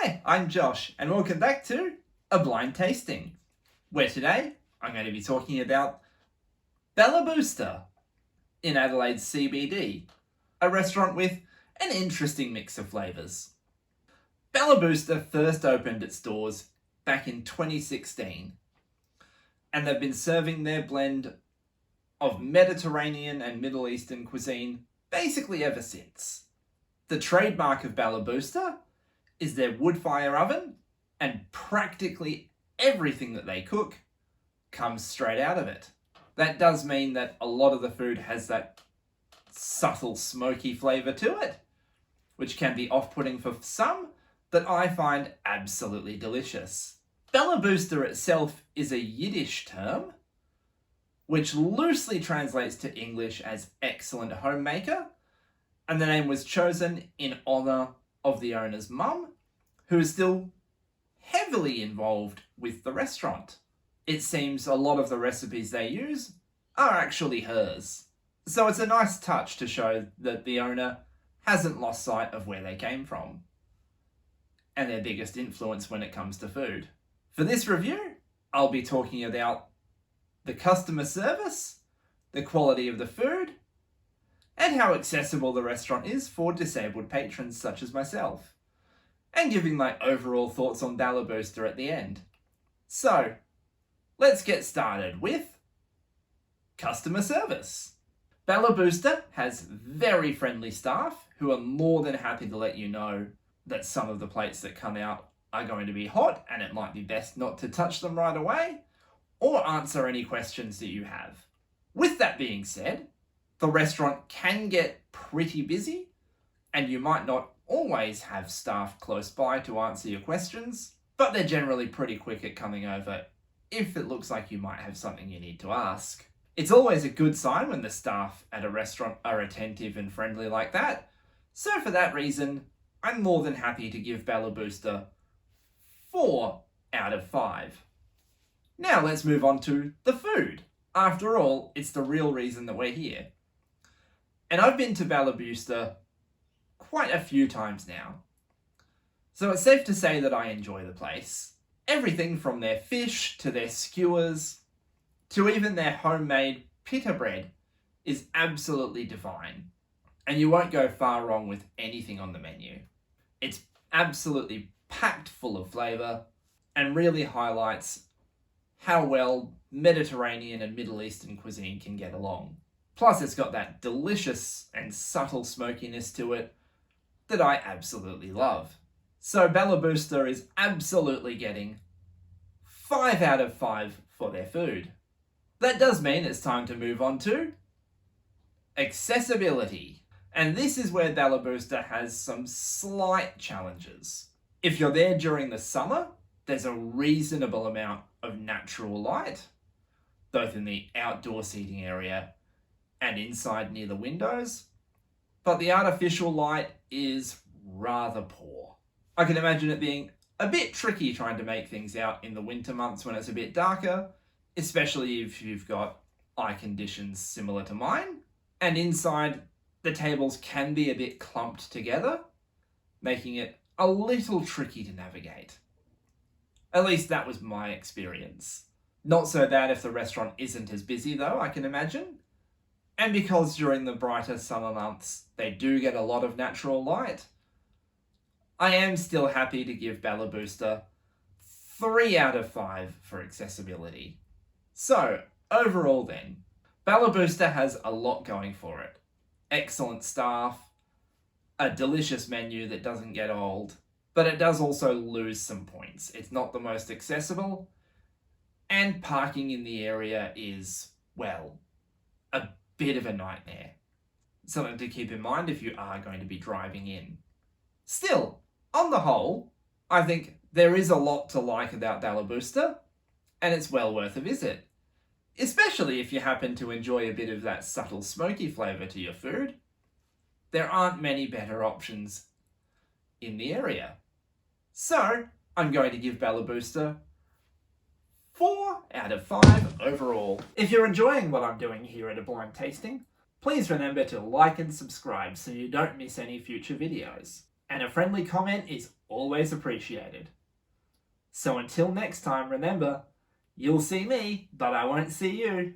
Hi, I'm Josh, and welcome back to A Blind Tasting, where today I'm going to be talking about Ballaboosta in Adelaide's CBD, a restaurant with an interesting mix of flavours. Ballaboosta first opened its doors back in 2016, and they've been serving their blend of Mediterranean and Middle Eastern cuisine basically ever since. The trademark of Ballaboosta is their wood fire oven, and practically everything that they cook comes straight out of it. That does mean that a lot of the food has that subtle smoky flavour to it, which can be off-putting for some, that I find absolutely delicious. Ballaboosta itself is a Yiddish term, which loosely translates to English as excellent homemaker, and the name was chosen in honour of the owner's mum, who is still heavily involved with the restaurant. It seems a lot of the recipes they use are actually hers. So it's a nice touch to show that the owner hasn't lost sight of where they came from and their biggest influence when it comes to food. For this review, I'll be talking about the customer service, the quality of the food, and how accessible the restaurant is for disabled patrons such as myself, and giving my overall thoughts on Ballaboosta at the end. So, let's get started with customer service. Ballaboosta has very friendly staff who are more than happy to let you know that some of the plates that come out are going to be hot and it might be best not to touch them right away, or answer any questions that you have. With that being said, the restaurant can get pretty busy, and you might not always have staff close by to answer your questions, but they're generally pretty quick at coming over if it looks like you might have something you need to ask. It's always a good sign when the staff at a restaurant are attentive and friendly like that, so for that reason, I'm more than happy to give Ballaboosta 4 out of 5. Now let's move on to the food. After all, it's the real reason that we're here. And I've been to Ballaboosta quite a few times now, so it's safe to say that I enjoy the place. Everything from their fish to their skewers to even their homemade pita bread is absolutely divine, and you won't go far wrong with anything on the menu. It's absolutely packed full of flavour and really highlights how well Mediterranean and Middle Eastern cuisine can get along. Plus it's got that delicious and subtle smokiness to it that I absolutely love. So Ballaboosta is absolutely getting 5 out of 5 for their food. That does mean it's time to move on to accessibility. And this is where Ballaboosta has some slight challenges. If you're there during the summer, there's a reasonable amount of natural light, both in the outdoor seating area and inside near the windows, but the artificial light is rather poor. I can imagine it being a bit tricky trying to make things out in the winter months when it's a bit darker, especially if you've got eye conditions similar to mine, and inside the tables can be a bit clumped together, making it a little tricky to navigate. At least that was my experience. Not so bad if the restaurant isn't as busy though, I can imagine. And because during the brighter summer months, they do get a lot of natural light, I am still happy to give Ballaboosta 3 out of 5 for accessibility. So, overall then, Ballaboosta has a lot going for it. Excellent staff, a delicious menu that doesn't get old, but it does also lose some points. It's not the most accessible, and parking in the area is, well, a bit of a nightmare. Something to keep in mind if you are going to be driving in. Still, on the whole, I think there is a lot to like about Ballaboosta, and it's well worth a visit. Especially if you happen to enjoy a bit of that subtle smoky flavour to your food. There aren't many better options in the area. So, I'm going to give Ballaboosta 4 out of 5 overall. If you're enjoying what I'm doing here at A Blind Tasting, please remember to like and subscribe so you don't miss any future videos. And a friendly comment is always appreciated. So until next time, remember, you'll see me, but I won't see you.